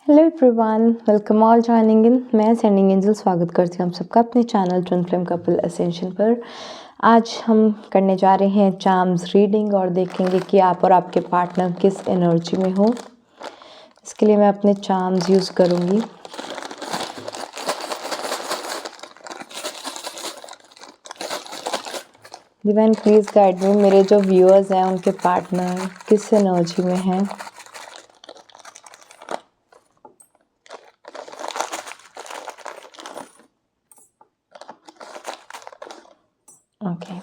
Hello everyone, welcome all joining in. मैं sending angel स्वागत करती हूँ आप सबका अपने channel twin flame couple ascension पर। आज हम करने जा रहे हैं चार्म्स रीडिंग और देखेंगे कि आप और आपके पार्टनर किस एनर्जी में हो। इसके लिए मैं अपने चार्म्स यूज़ करूँगी। डिवाइन प्लीज़ गाइड मी, मेरे जो व्यूअर्स हैं उनके पार्टनर किस एनर्जी में हैं। ओके,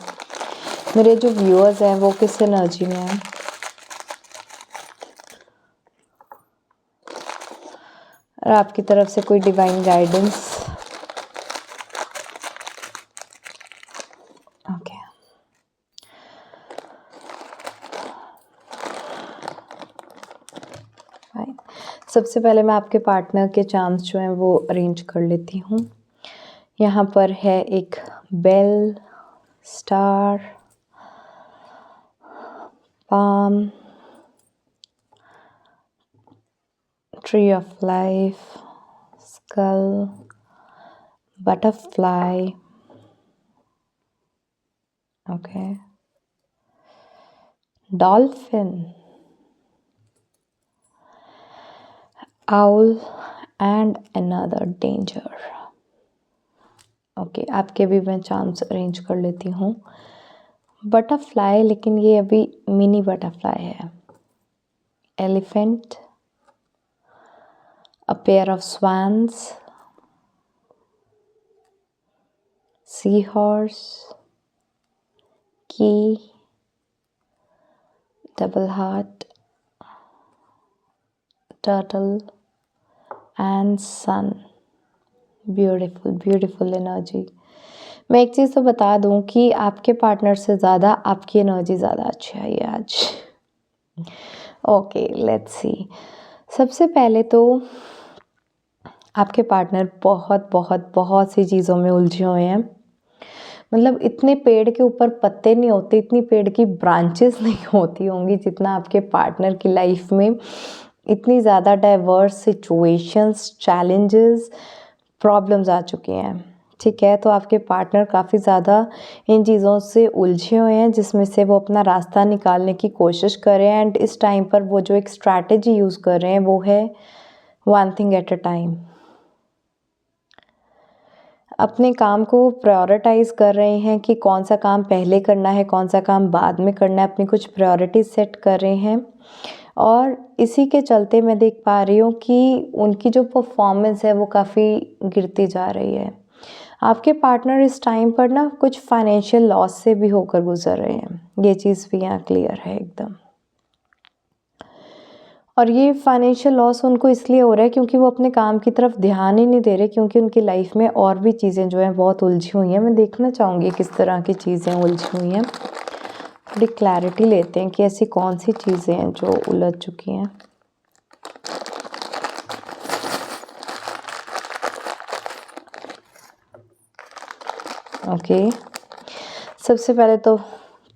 मेरे जो व्यूअर्स हैं वो किस एनर्जी में हैं। और आपकी तरफ से कोई डिवाइन गाइडेंस। ओके, सबसे पहले मैं आपके पार्टनर के चार्म्स जो हैं वो अरेंज कर लेती हूँ। यहाँ पर है एक bell, star, palm, tree of life, skull, butterfly, okay, dolphin, owl and another danger। Okay, आपके भी मैं चार्म्स अरेंज कर लेती हूँ। बटरफ्लाई, लेकिन ये अभी मिनी बटरफ्लाई है। Elephant, a pair of swans, sea horse, key, double heart, turtle and sun. Beautiful beautiful energy. मैं एक चीज़ तो बता दूं कि आपके पार्टनर से ज़्यादा आपकी एनर्जी ज़्यादा अच्छी आई है आज। Okay, let's see. सबसे पहले तो आपके पार्टनर बहुत बहुत बहुत सी चीज़ों में उलझे हुए हैं। मतलब इतने पेड़ के ऊपर पत्ते नहीं होते, इतनी पेड़ की ब्रांचेस नहीं होती होंगी जितना आपके पार्टनर की लाइफ में इतनी ज़्यादा डाइवर्स सिचुएशंस, चैलेंजेस, प्रॉब्लम्स आ चुकी हैं। ठीक है, तो आपके पार्टनर काफ़ी ज़्यादा इन चीज़ों से उलझे हुए हैं जिसमें से वो अपना रास्ता निकालने की कोशिश कर रहे हैं। एंड इस टाइम पर वो जो एक स्ट्रैटेजी यूज़ कर रहे हैं वो है one thing at a time. अपने काम को प्रायोरिटाइज़ कर रहे हैं कि कौन सा काम पहले करना है, कौन सा काम बाद में करना है। अपनी कुछ प्रायोरिटीज सेट कर रहे हैं और इसी के चलते मैं देख पा रही हूँ कि उनकी जो परफॉर्मेंस है वो काफ़ी गिरती जा रही है। आपके पार्टनर इस टाइम पर ना कुछ फाइनेंशियल लॉस से भी होकर गुजर रहे हैं। ये चीज़ भी यहाँ क्लियर है एकदम। और ये फाइनेंशियल लॉस उनको इसलिए हो रहा है क्योंकि वो अपने काम की तरफ ध्यान ही नहीं दे रहे, क्योंकि उनकी लाइफ में और भी चीज़ें जो हैं बहुत उलझी हुई हैं। मैं देखना चाहूँगी किस तरह की चीज़ें उलझी हुई हैं। थोड़ी क्लैरिटी लेते हैं कि ऐसी कौन सी चीज़ें हैं जो उलझ चुकी हैं। ओके, सबसे पहले तो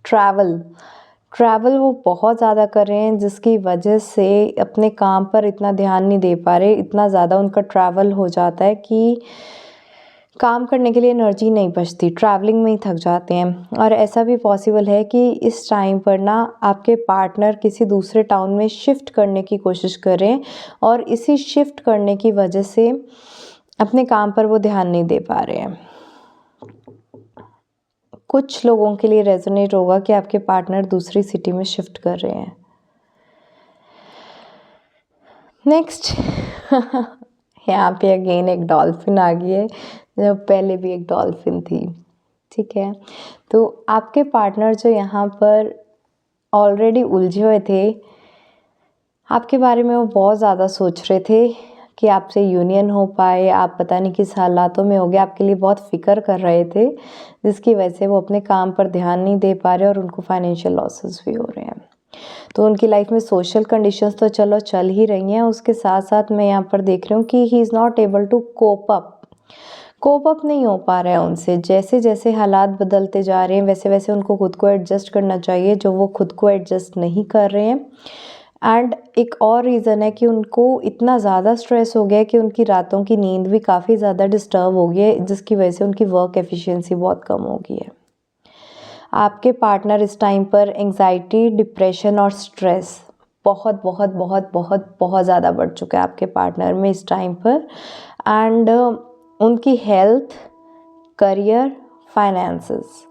ट्रैवल वो बहुत ज़्यादा कर रहे हैं जिसकी वजह से अपने काम पर इतना ध्यान नहीं दे पा रहे। इतना ज़्यादा उनका ट्रैवल हो जाता है कि काम करने के लिए एनर्जी नहीं बचती, ट्रैवलिंग में ही थक जाते हैं। और ऐसा भी पॉसिबल है कि इस टाइम पर ना आपके पार्टनर किसी दूसरे टाउन में शिफ्ट करने की कोशिश करें और इसी शिफ्ट करने की वजह से अपने काम पर वो ध्यान नहीं दे पा रहे हैं। कुछ लोगों के लिए रेजोनेट होगा कि आपके पार्टनर दूसरी सिटी में शिफ्ट कर रहे हैं। नेक्स्ट यहाँ पे अगेन एक डॉल्फिन आ गई है, जब पहले भी एक डॉल्फिन थी। ठीक है, तो आपके पार्टनर जो यहाँ पर ऑलरेडी उलझे हुए थे, आपके बारे में वो बहुत ज़्यादा सोच रहे थे कि आपसे यूनियन हो पाए। आप पता नहीं किस हालातों में हो गए, आपके लिए बहुत फिक्र कर रहे थे जिसकी वजह से वो अपने काम पर ध्यान नहीं दे पा रहे और उनको फाइनेंशियल लॉसेस भी हो रहे हैं। तो उनकी लाइफ में सोशल कंडीशंस तो चलो चल ही रही हैं, उसके साथ साथ मैं यहाँ पर देख रही हूँ कि he is not able to cope up नहीं हो पा रहा है उनसे। जैसे जैसे हालात बदलते जा रहे हैं वैसे वैसे उनको खुद को एडजस्ट करना चाहिए, जो वो खुद को एडजस्ट नहीं कर रहे हैं। एंड एक और रीज़न है कि उनको इतना ज़्यादा स्ट्रेस हो गया है कि उनकी रातों की नींद भी काफ़ी ज़्यादा डिस्टर्ब हो गई है, जिसकी वजह से उनकी वर्क एफिशिएंसी बहुत कम हो गई है। आपके पार्टनर इस टाइम पर एंग्जाइटी, डिप्रेशन और स्ट्रेस बहुत बहुत बहुत बहुत बहुत ज़्यादा बढ़ चुका है आपके पार्टनर में इस टाइम पर। एंड उनकी हेल्थ, करियर, फाइनेंसेस,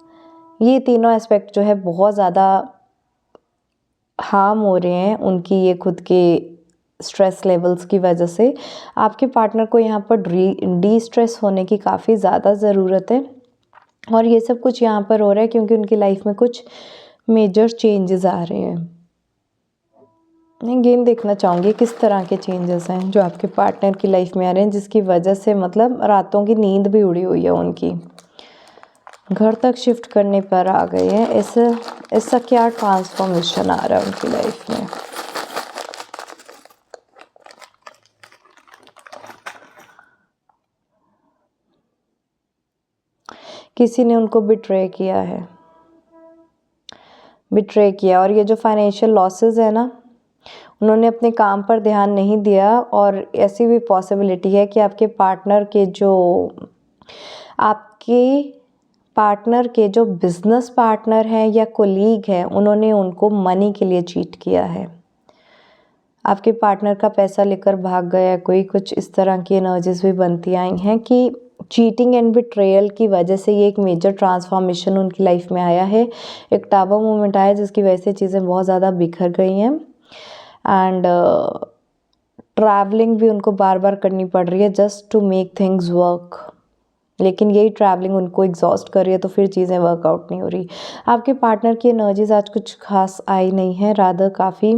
ये तीनों एस्पेक्ट जो है बहुत ज़्यादा हार्म हो रहे हैं उनकी ये खुद के स्ट्रेस लेवल्स की वजह से। आपके पार्टनर को यहाँ पर डी स्ट्रेस होने की काफ़ी ज़्यादा ज़रूरत है, और ये सब कुछ यहाँ पर हो रहा है क्योंकि उनकी लाइफ में कुछ मेजर चेंजेस आ रहे हैं। मैं गेम देखना चाहूँगी किस तरह के चेंजेस हैं जो आपके पार्टनर की लाइफ में आ रहे हैं, जिसकी वजह से मतलब रातों की नींद भी उड़ी हुई है उनकी। घर तक शिफ्ट करने पर आ गए हैं, ऐसा क्या ट्रांसफॉर्मेशन आ रहा है उनकी लाइफ में। किसी ने उनको बिट्रे किया है, बिट्रे किया। और ये जो फाइनेंशियल लॉसेस है ना, उन्होंने अपने काम पर ध्यान नहीं दिया, और ऐसी भी पॉसिबिलिटी है कि आपके पार्टनर के जो बिजनेस पार्टनर हैं या कोलीग हैं, उन्होंने उनको मनी के लिए चीट किया है। आपके पार्टनर का पैसा लेकर भाग गया कोई, कुछ इस तरह की एनर्जीज भी बनती आई हैं कि चीटिंग एंड बिट्रेयल की वजह से ये एक मेजर ट्रांसफॉर्मेशन उनकी लाइफ में आया है। एक टावर मोमेंट आया जिसकी वजह से चीज़ें बहुत ज़्यादा बिखर गई हैं। एंड ट्रैवलिंग भी उनको बार बार करनी पड़ रही है just to make things work, लेकिन यही ट्रैवलिंग उनको एग्जॉस्ट कर रही है, तो फिर चीज़ें वर्कआउट नहीं हो रही। आपके पार्टनर की एनर्जीज आज कुछ खास आई नहीं है, रादर काफ़ी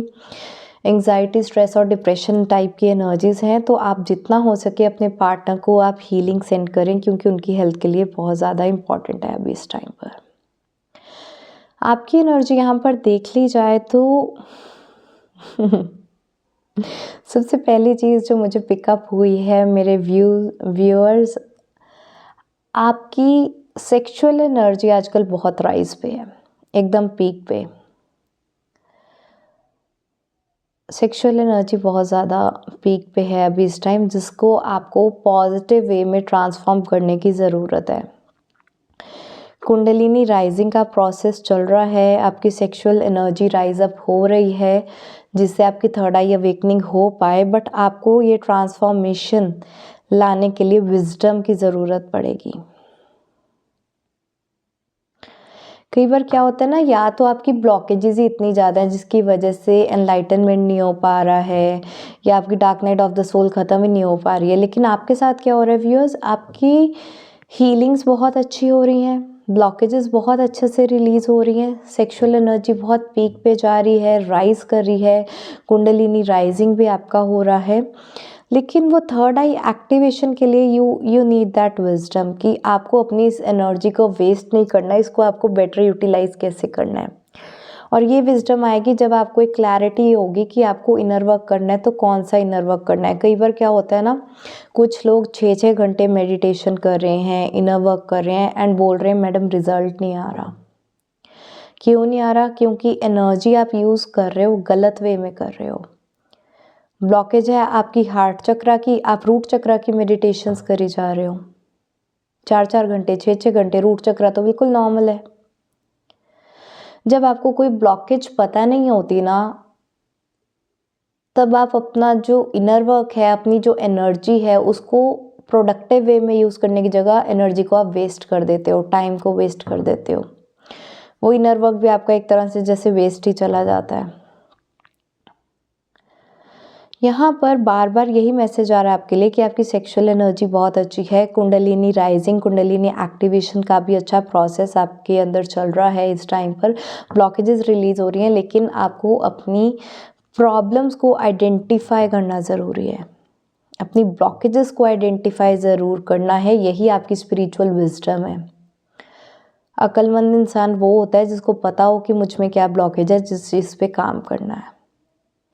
एंग्जाइटी, स्ट्रेस और डिप्रेशन टाइप की एनर्जीज़ हैं। तो आप जितना हो सके अपने पार्टनर को आप हीलिंग सेंड करें, क्योंकि उनकी हेल्थ के लिए बहुत ज़्यादा इम्पॉर्टेंट है अभी इस टाइम पर। आपकी एनर्जी यहाँ पर देख ली जाए तो सबसे पहली चीज़ जो मुझे पिकअप हुई है मेरे व्यूअर्स, आपकी सेक्सुअल एनर्जी आजकल बहुत राइज पे है, एकदम पीक पे। सेक्सुअल एनर्जी बहुत ज़्यादा पीक पे है अभी इस टाइम, जिसको आपको पॉजिटिव वे में ट्रांसफॉर्म करने की ज़रूरत है। कुंडलिनी राइजिंग का प्रोसेस चल रहा है, आपकी सेक्सुअल एनर्जी राइज अप हो रही है, जिससे आपकी थर्ड आई अवेकनिंग हो पाए। बट आपको ये ट्रांसफॉर्मेशन लाने के लिए विजडम की ज़रूरत पड़ेगी। कई बार क्या होता है ना, या तो आपकी ब्लॉकेजेस ही इतनी ज़्यादा है जिसकी वजह से एनलाइटनमेंट नहीं हो पा रहा है, या आपकी dark night of the soul ख़त्म ही नहीं हो पा रही है। लेकिन आपके साथ क्या हो रहा है व्यूअर्स, आपकी हीलिंग्स बहुत अच्छी हो रही हैं, ब्लॉकेजेस बहुत अच्छे से रिलीज़ हो रही हैं, सेक्सुअल एनर्जी बहुत पीक पे जा रही है, राइज कर रही है, कुंडलिनी राइजिंग भी आपका हो रहा है। लेकिन वो थर्ड आई एक्टिवेशन के लिए यू नीड दैट विजडम कि आपको अपनी इस एनर्जी को वेस्ट नहीं करना है, इसको आपको बेटर यूटिलाइज कैसे करना है। और ये विजडम आएगी जब आपको एक क्लैरिटी होगी कि आपको इनर वर्क करना है तो कौन सा इनर वर्क करना है। कई बार क्या होता है ना, कुछ लोग 6-6 घंटे मेडिटेशन कर रहे हैं, इनर वर्क कर रहे हैं, एंड बोल रहे हैं मैडम रिजल्ट नहीं आ रहा। क्यों नहीं आ रहा? क्योंकि एनर्जी आप यूज़ कर रहे हो गलत वे में कर रहे हो। ब्लॉकेज है आपकी हार्ट चक्रा की, आप रूट चक्रा की मेडिटेशंस करी जा रहे हो 4-4 घंटे, 6-6 घंटे। रूट चक्रा तो बिल्कुल नॉर्मल है। जब आपको कोई ब्लॉकेज पता नहीं होती ना, तब आप अपना जो इनर वर्क है, अपनी जो एनर्जी है, उसको प्रोडक्टिव वे में यूज़ करने की जगह एनर्जी को आप वेस्ट कर देते हो, टाइम को वेस्ट कर देते हो। वो इनर वर्क भी आपका एक तरह से जैसे वेस्ट ही चला जाता है। यहाँ पर बार बार यही मैसेज आ रहा है आपके लिए कि आपकी सेक्सुअल एनर्जी बहुत अच्छी है। कुंडलिनी राइजिंग, कुंडलिनी एक्टिवेशन का भी अच्छा प्रोसेस आपके अंदर चल रहा है इस टाइम पर। ब्लॉकेजेस रिलीज हो रही हैं, लेकिन आपको अपनी प्रॉब्लम्स को आइडेंटिफाई करना ज़रूरी है। अपनी ब्लॉकेजेस को आइडेंटिफाई ज़रूर करना है, यही आपकी स्पिरिचुअल विजडम है। अक्लमंद इंसान वो होता है जिसको पता हो कि मुझ में क्या ब्लॉकेज है, जिस चीज़ पे काम करना है।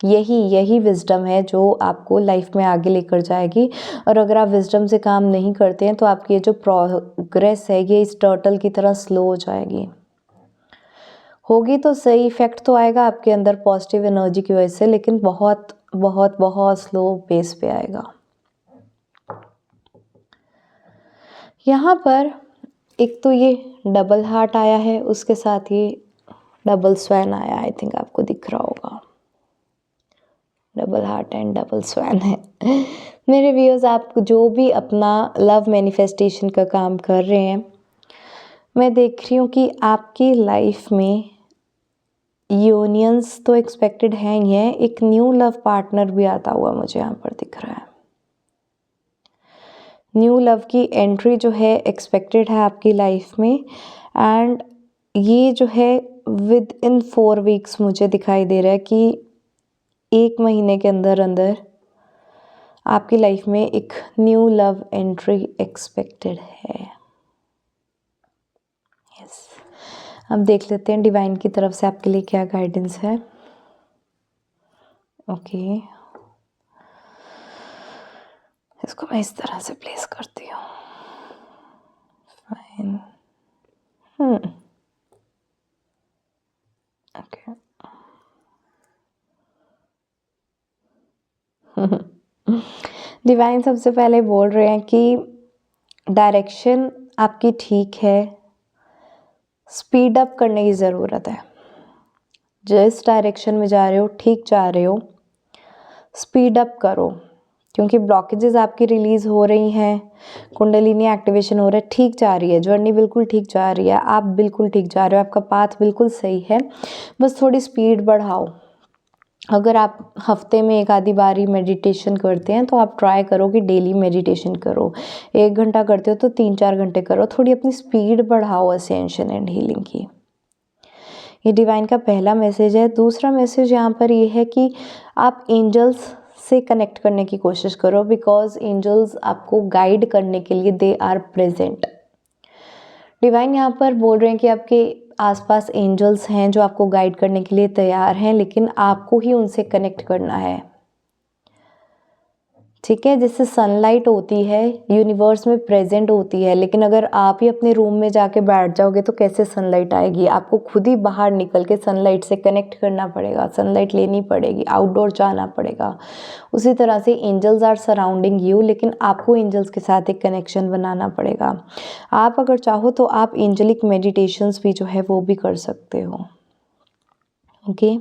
यही विजडम है जो आपको लाइफ में आगे लेकर जाएगी। और अगर आप विजडम से काम नहीं करते हैं तो आपकी ये जो प्रोग्रेस है ये इस टर्टल की तरह स्लो हो जाएगी। होगी तो सही, इफ़ेक्ट तो आएगा आपके अंदर पॉजिटिव एनर्जी की वजह से, लेकिन बहुत बहुत बहुत स्लो पेस पे आएगा। यहाँ पर एक तो ये डबल हार्ट आया है, उसके साथ ये डबल स्वैन आया, आई थिंक आपको दिख रहा होगा, double heart and double swan है। मेरे व्यूअर्स, आप जो भी अपना लव मैनिफेस्टेशन का काम कर रहे हैं, मैं देख रही हूँ कि आपकी लाइफ में यूनियंस तो एक्सपेक्टेड हैं ही हैं, एक न्यू लव पार्टनर भी आता हुआ मुझे यहाँ पर दिख रहा है। न्यू लव की एंट्री जो है एक्सपेक्टेड है आपकी लाइफ में, एंड ये जो है विद इन 4 वीक्स मुझे दिखाई दे रहा है कि 1 महीने के अंदर अंदर आपकी लाइफ में एक न्यू लव एंट्री एक्सपेक्टेड है। यस, अब देख लेते हैं डिवाइन की तरफ से आपके लिए क्या गाइडेंस है। ओके, इसको मैं इस तरह से प्लेस करती हूँ। फाइन। ओके। डिवाइन सबसे पहले बोल रहे हैं कि डायरेक्शन आपकी ठीक है, स्पीड अप करने की ज़रूरत है। जिस डायरेक्शन में जा रहे हो, ठीक जा रहे हो, स्पीड अप करो, क्योंकि ब्लॉकेजेस आपकी रिलीज़ हो रही हैं, कुंडलिनी एक्टिवेशन हो रहा है, ठीक जा रही है, जर्नी बिल्कुल ठीक जा रही है, आप बिल्कुल ठीक जा रहे हो, आपका पाथ बिल्कुल सही है, बस थोड़ी स्पीड बढ़ाओ। अगर आप हफ्ते में 1 आधी बारी मेडिटेशन करते हैं तो आप ट्राई करो कि डेली मेडिटेशन करो। 1 घंटा करते हो तो 3-4 घंटे करो, थोड़ी अपनी स्पीड बढ़ाओ असेंशन एंड हीलिंग की। ये डिवाइन का पहला मैसेज है। दूसरा मैसेज यहाँ पर ये है कि आप एंजल्स से कनेक्ट करने की कोशिश करो, बिकॉज एंजल्स आपको गाइड करने के लिए दे आर प्रेजेंट। डिवाइन यहाँ पर बोल रहे हैं कि आपके आसपास एंजल्स हैं जो आपको गाइड करने के लिए तैयार हैं, लेकिन आपको ही उनसे कनेक्ट करना है। ठीक है, जैसे सनलाइट होती है, यूनिवर्स में प्रेजेंट होती है, लेकिन अगर आप ही अपने रूम में जाके बैठ जाओगे तो कैसे सनलाइट आएगी? आपको खुद ही बाहर निकल के सनलाइट से कनेक्ट करना पड़ेगा, सनलाइट लेनी पड़ेगी, आउटडोर जाना पड़ेगा। उसी तरह से एंजल्स आर सराउंडिंग यू, लेकिन आपको एंजल्स के साथ एक कनेक्शन बनाना पड़ेगा। आप अगर चाहो तो आप एंजलिक मेडिटेशंस भी जो है वो भी कर सकते हो। Okay,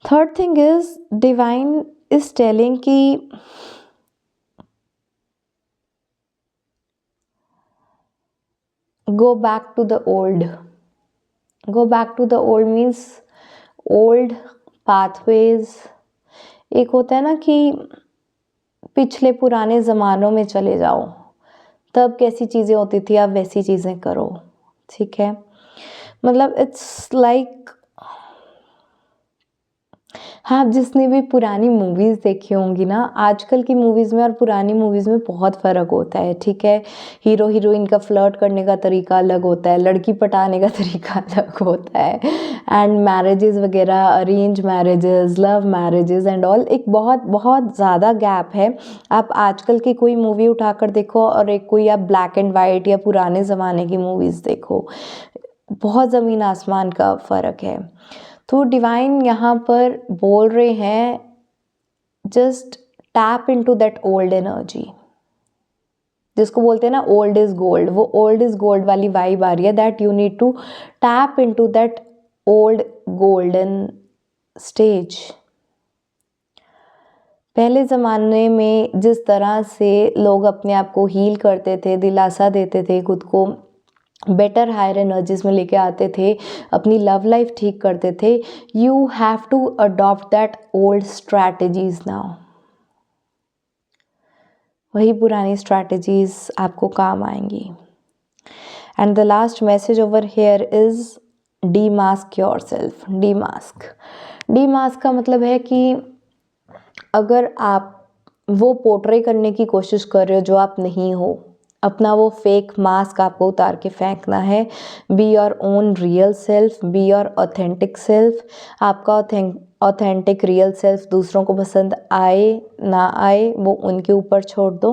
third thing is divine is telling कि go back to the old. Go back to the old means old pathways. एक होता है ना कि पिछले पुराने ज़मानों में चले जाओ, तब कैसी चीज़ें होती थी, आप वैसी चीज़ें करो। ठीक है, मतलब इट्स लाइक हाँ, जिसने भी पुरानी मूवीज़ देखी होंगी ना, आजकल की मूवीज़ में और पुरानी मूवीज़ में बहुत फ़र्क होता है। ठीक है, हीरो हीरोइन का फ्लर्ट करने का तरीका अलग होता है, लड़की पटाने का तरीका अलग होता है, एंड मैरिजेज़ वगैरह, arrange marriages, love marriages and all, एक बहुत बहुत ज़्यादा गैप है। आप आजकल की कोई मूवी उठाकर देखो और एक कोई आप ब्लैक एंड वाइट या पुराने ज़माने की मूवीज़ देखो, बहुत ज़मीन आसमान का फ़र्क है। तो डिवाइन यहाँ पर बोल रहे हैं, just tap into that old energy, जिसको बोलते हैं ना ओल्ड इज गोल्ड, वो ओल्ड इज गोल्ड वाली वाइब आ रही है, that you need to tap into that old golden stage. पहले ज़माने में जिस तरह से लोग अपने आप को हील करते थे, दिलासा देते थे, खुद को बेटर हायर एनर्जीज में लेके आते थे, अपनी लव लाइफ ठीक करते थे, you have to adopt that old strategies now. वही पुरानी स्ट्रैटेजीज आपको काम आएंगी। And the last message over here is demask yourself. Demask का मतलब है कि अगर आप वो पोर्ट्रे करने की कोशिश कर रहे हो जो आप नहीं हो, अपना वो फेक मास्क आपको उतार के फेंकना है। Be your own real self, be your authentic self. आपका ऑथेंटिक रियल सेल्फ दूसरों को पसंद आए ना आए वो उनके ऊपर छोड़ दो।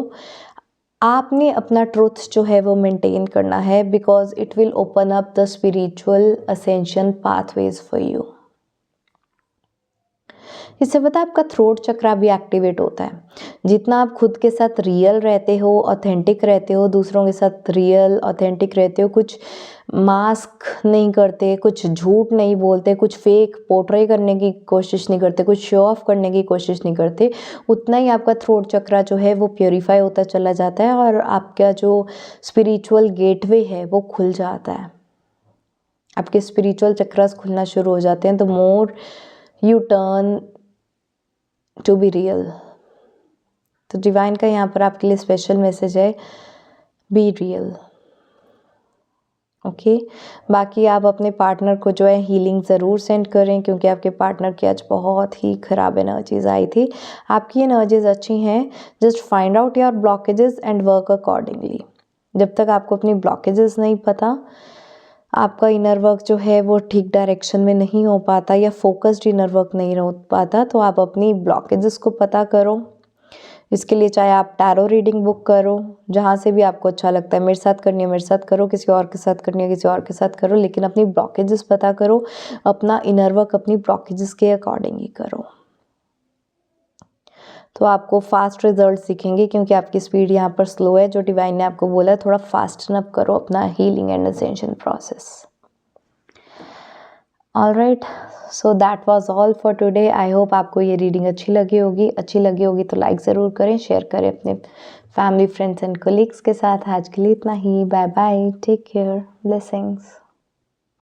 आपने अपना ट्रुथ जो है वो मेंटेन करना है, because it will open up the spiritual ascension pathways for you. इससे पता है आपका थ्रोट चक्रा भी एक्टिवेट होता है। जितना आप खुद के साथ रियल रहते हो, ऑथेंटिक रहते हो, दूसरों के साथ रियल ऑथेंटिक रहते हो, कुछ मास्क नहीं करते, कुछ झूठ नहीं बोलते, कुछ फेक पोर्ट्रे करने की कोशिश नहीं करते, कुछ शो ऑफ करने की कोशिश नहीं करते, उतना ही आपका थ्रोट चक्रा जो है वो प्योरीफाई होता चला जाता है और आपका जो स्पिरिचुअल गेटवे है वो खुल जाता है। आपके स्पिरिचुअल चक्रास खुलना शुरू हो जाते हैं। The more you turn to be real. तो डिवाइन का यहाँ पर आपके लिए स्पेशल मैसेज है, बी रियल। ओके, बाकी आप अपने पार्टनर को जो है हीलिंग ज़रूर सेंड करें, क्योंकि आपके पार्टनर की आज बहुत ही ख़राब एनर्जीज आई थी। आपकी एनर्जीज अच्छी हैं, just find out your blockages and work accordingly. जब तक आपको अपनी ब्लॉकेजेस नहीं पता, आपका इनर वर्क जो है वो ठीक डायरेक्शन में नहीं हो पाता या फोकस्ड इनर वर्क नहीं हो पाता, तो आप अपनी ब्लॉकेजेस को पता करो। इसके लिए चाहे आप टैरो रीडिंग बुक करो, जहाँ से भी आपको अच्छा लगता है, मेरे साथ करनी है मेरे साथ करो, किसी और के साथ करनी है किसी और के साथ करो, लेकिन अपनी ब्लॉकेजेस पता करो, अपना इनर वर्क अपनी ब्लॉकेजेस के अकॉर्डिंग ही करो। तो आपको फास्ट रिजल्ट दिखेंगे, क्योंकि आपकी स्पीड यहाँ पर स्लो है। जो डिवाइन ने आपको बोला है थोड़ा फास्टन अप करो अपना healing and ascension process. Alright, so that was all for today. I hope आपको ये रीडिंग अच्छी लगी होगी तो लाइक ज़रूर करें, शेयर करें अपने फैमिली, फ्रेंड्स एंड कोलीग्स के साथ। आज के लिए इतना ही। Bye bye, take care, blessings.